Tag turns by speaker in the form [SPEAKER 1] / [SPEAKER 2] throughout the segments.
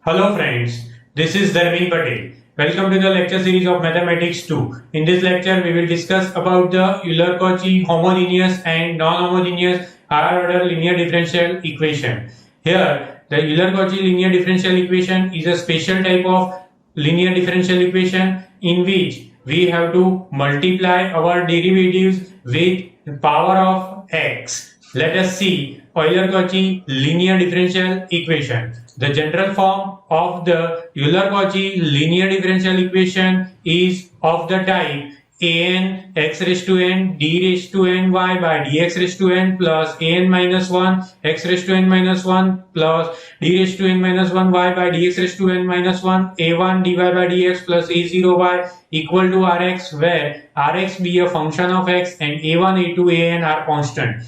[SPEAKER 1] Hello friends, this is Dharmin Patel. Welcome to the lecture series of Mathematics-2. In this lecture, we will discuss about the Euler Cauchy homogeneous and non-homogeneous higher order linear differential equation. Here, the Euler Cauchy linear differential equation is a special type of linear differential equation in which we have to multiply our derivatives with the power of x. Let us see Euler Cauchy linear differential equation. The general form of the Euler Cauchy linear differential equation is of the type an x raised to n d raised to n y by dx raised to n plus an minus 1 x raised to n minus 1 plus d raised to n minus 1 y by dx raised to n minus 1 a1 dy by dx plus a0 y equal to rx, where rx be a function of x and a1, a2, an are constant.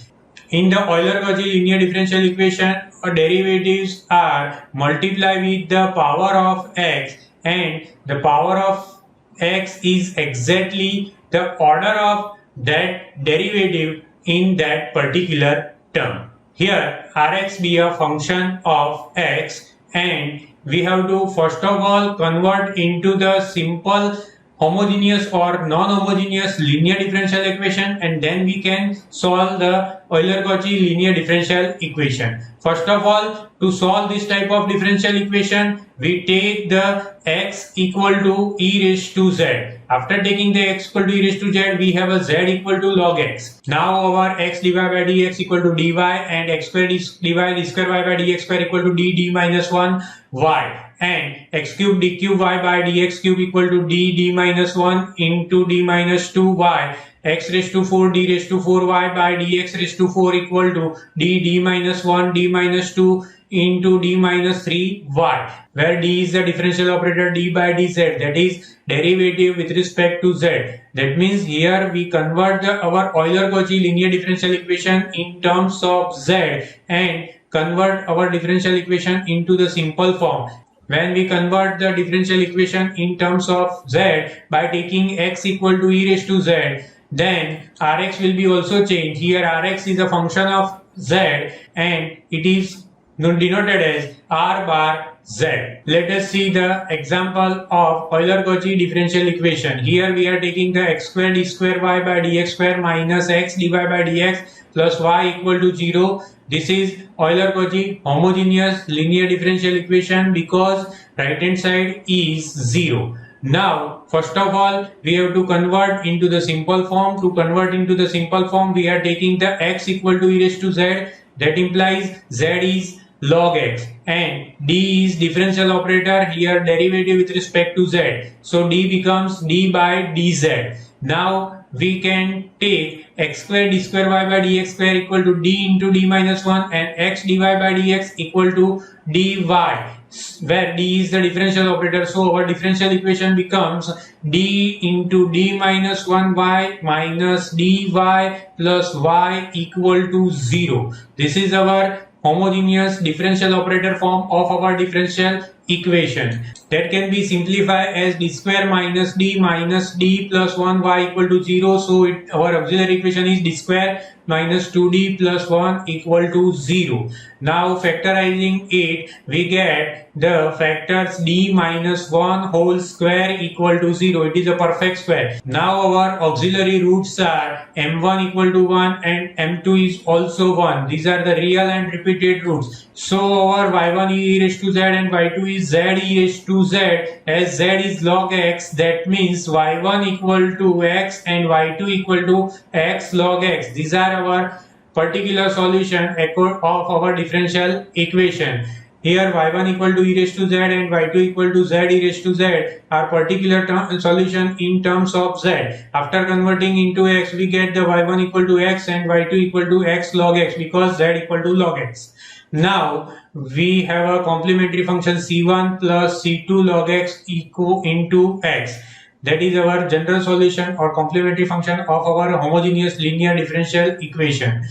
[SPEAKER 1] In the Euler Cauchy linear differential equation, derivatives are multiplied with the power of x, and the power of x is exactly the order of that derivative in that particular term. Here rx be a function of x, and we have to first of all convert into the simple homogeneous or non-homogeneous linear differential equation, and then we can solve the Euler Cauchy linear differential equation. First of all, to solve this type of differential equation, we take the x equal to e raised to z. After taking the x equal to e raised to z, we have a z equal to log x. Now our x divided by dx equal to dy, and x square divided d square y by dx square equal to d minus 1 y. And x cube d cube y by dx cube equal to d minus 1 into d minus 2 y. X raised to 4 d raised to 4 y by dx raised to 4 equal to d minus 1 d minus 2 into d minus 3 y, where d is the differential operator d by dz, that is derivative with respect to z. That means here we convert our Euler Cauchy linear differential equation in terms of z and convert our differential equation into the simple form. When we convert the differential equation in terms of z by taking x equal to e raised to z, then rx will be also changed. Here rx is a function of z and it is denoted as r bar z. Let us see the example of Euler Cauchy differential equation. Here we are taking the x square d square y by dx square minus x dy by dx plus y equal to 0. This is Euler Cauchy homogeneous linear differential equation because right hand side is 0. Now, first of all, we have to convert into the simple form. To convert into the simple form, we are taking the x equal to e raised to z. That implies z is log x and d is differential operator, here derivative with respect to z. So d becomes d by dz. Now we can take x square d square y by dx square equal to d into d minus 1 and x dy by dx equal to dy, where d is the differential operator. So our differential equation becomes d into d minus 1y minus dy plus y equal to 0. This is our homogeneous differential operator form of our differential equation. That can be simplified as d square minus d plus 1y equal to 0. So our auxiliary equation is d square minus 2d plus 1 equal to 0. Now factorizing it, we get the factors d minus 1 whole square equal to 0. It is a perfect square. Now our auxiliary roots are m1 equal to 1 and m2 is also 1. These are the real and repeated roots. So our y1 is e raised to z and y2 is z e raised to z, as z is log x. That means y1 equal to x and y2 equal to x log x. These are our particular solution of our differential equation. Here y1 equal to e raised to z and y2 equal to z e raised to z are particular solution in terms of z. After converting into x, we get the y1 equal to x and y2 equal to x log x because z equal to log x. Now we have a complementary function c1 plus c2 log x equal into x. That is our general solution or complementary function of our homogeneous linear differential equation.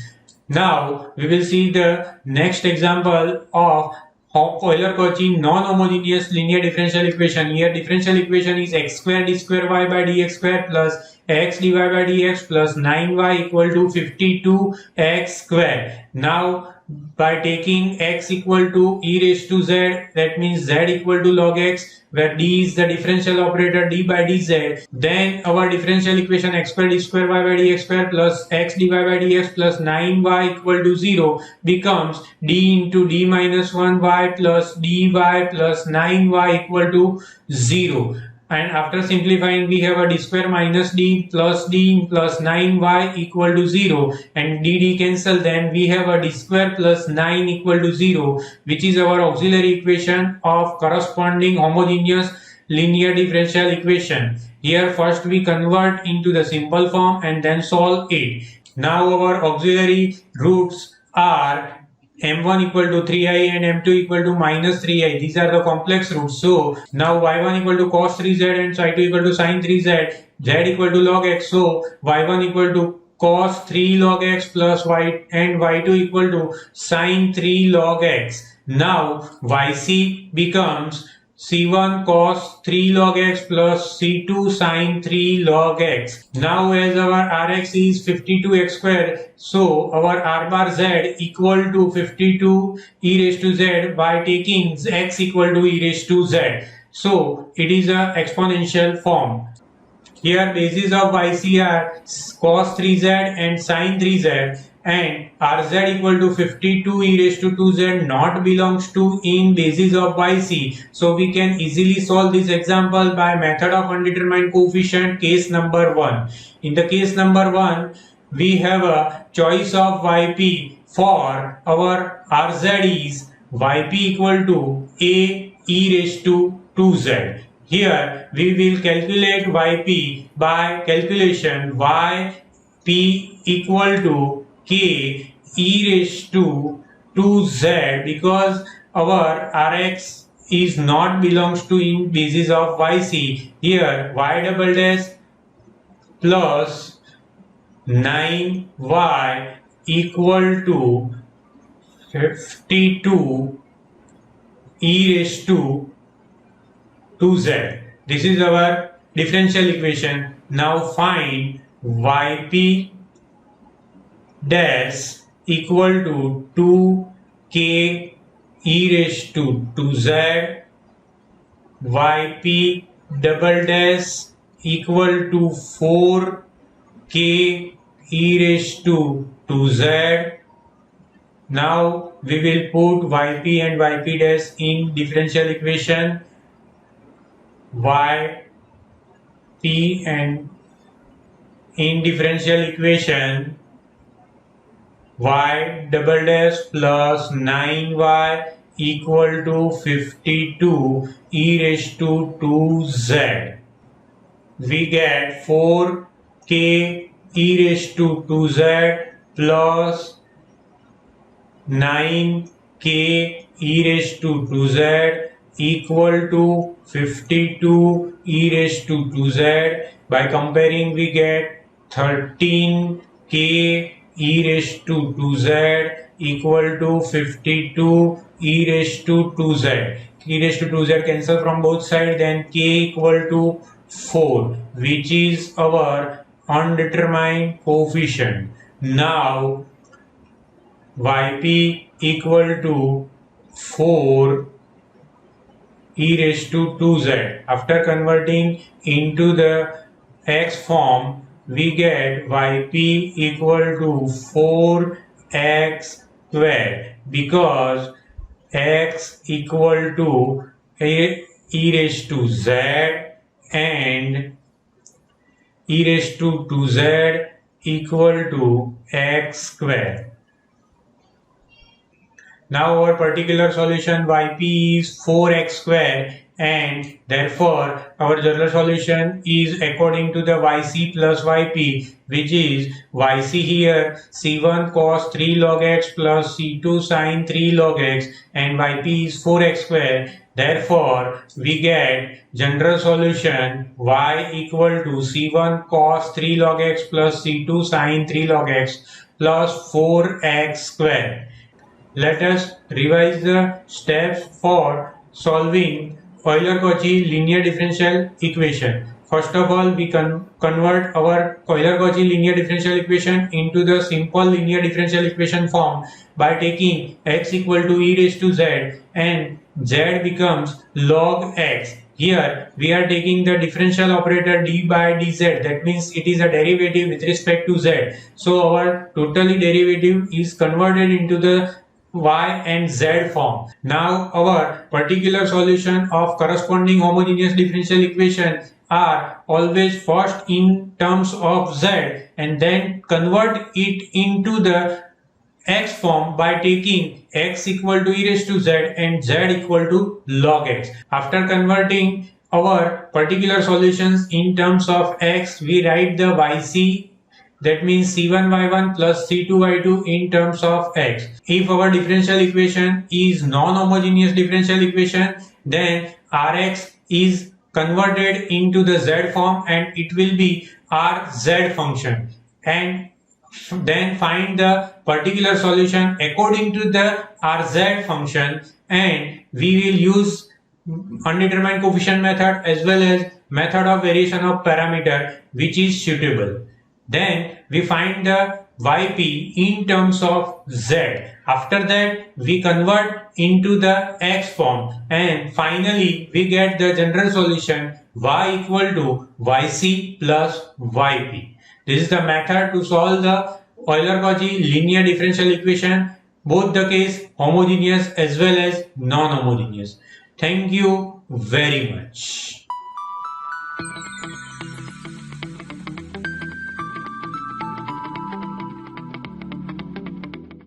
[SPEAKER 1] Now we will see the next example of Euler Cauchy non-homogeneous linear differential equation. Here differential equation is x square d square y by dx square plus x dy by dx plus 9y equal to 52x square. Now by taking x equal to e raised to z, that means z equal to log x, where d is the differential operator d by dz. Then our differential equation x square d square y by dx square plus x dy by dx plus 9y equal to 0 becomes d into d minus 1y plus dy plus 9y equal to 0. And after simplifying, we have a d square minus d plus 9y equal to 0, and d cancel, then we have a d square plus 9 equal to 0, which is our auxiliary equation of corresponding homogeneous linear differential equation. Here first we convert into the simple form and then solve it. Now our auxiliary roots are m1 equal to 3i and m2 equal to minus 3i. These are the complex roots. So now y1 equal to cos 3z and y2 equal to sin 3z, z equal to log x. So y1 equal to cos 3 log x plus y and y2 equal to sin 3 log x. Now yc becomes c1 cos 3 log x plus c2 sin 3 log x. Now as our rx is 52x square, so our r bar z equal to 52 e raised to z by taking x equal to e raised to z. So it is a exponential form. Here bases of yc are cos 3z and sin 3z, and rz equal to 52 e raised to 2z not belongs to in basis of yc. So we can easily solve this example by method of undetermined coefficient, case number 1. In the case number 1, we have a choice of yp. For our rz is yp equal to a e raised to 2z. Here we will calculate yp by calculation yp equal to k e raised to 2z, because our rx is not belongs to in basis of yc. Here y double dash plus 9y equal to 52 e raised to 2z. This is our differential equation. Now find yp dash equal to 2k e raised to 2z, yp double dash equal to 4k e raised to 2z. Now we will put yp and yp dash in differential equation. Yp and in differential equation y double dash plus 9y equal to 52 e raised to 2z. We get 4k e raised to 2z plus 9k e raised to 2z equal to 52 e raised to 2z. By comparing, we get 13k e raised to 2z equal to 52 e raised to 2z. E raised to 2z cancel from both sides, then k equal to 4, which is our undetermined coefficient. Now yp equal to 4 e raised to 2z. After converting into the x form, we get yp equal to 4x squared, because x equal to e raised to z and e raised to 2z equal to x squared. Now our particular solution yp is 4x square, and therefore our general solution is according to the yc plus yp, which is yc here c1 cos 3 log x plus c2 sin 3 log x, and yp is 4x square. Therefore we get general solution y equal to c1 cos 3 log x plus c2 sin 3 log x plus 4x square. Let us revise the steps for solving Euler Cauchy linear differential equation. first of all we convert our Euler Cauchy linear differential equation into the simple linear differential equation form by taking x equal to e raised to z and z becomes log x. Here we are taking the differential operator d by dz, that means it is a derivative with respect to z. So our totally derivative is converted into the y and z form. Now our particular solution of corresponding homogeneous differential equation are always first in terms of z and then convert it into the x form by taking x equal to e raised to z and z equal to log x. After converting our particular solutions in terms of x, we write the yc, that means c1y1 plus c2y2 in terms of x. If our differential equation is non-homogeneous differential equation, then Rx is converted into the z form and it will be Rz function. And then find the particular solution according to the Rz function, and we will use undetermined coefficient method as well as method of variation of parameter which is suitable. Then we find the yp in terms of z. After that we convert into the x form and finally we get the general solution y equal to yc plus yp. This is the method to solve the Euler Cauchy linear differential equation, both the case homogeneous as well as non-homogeneous. Thank you very much.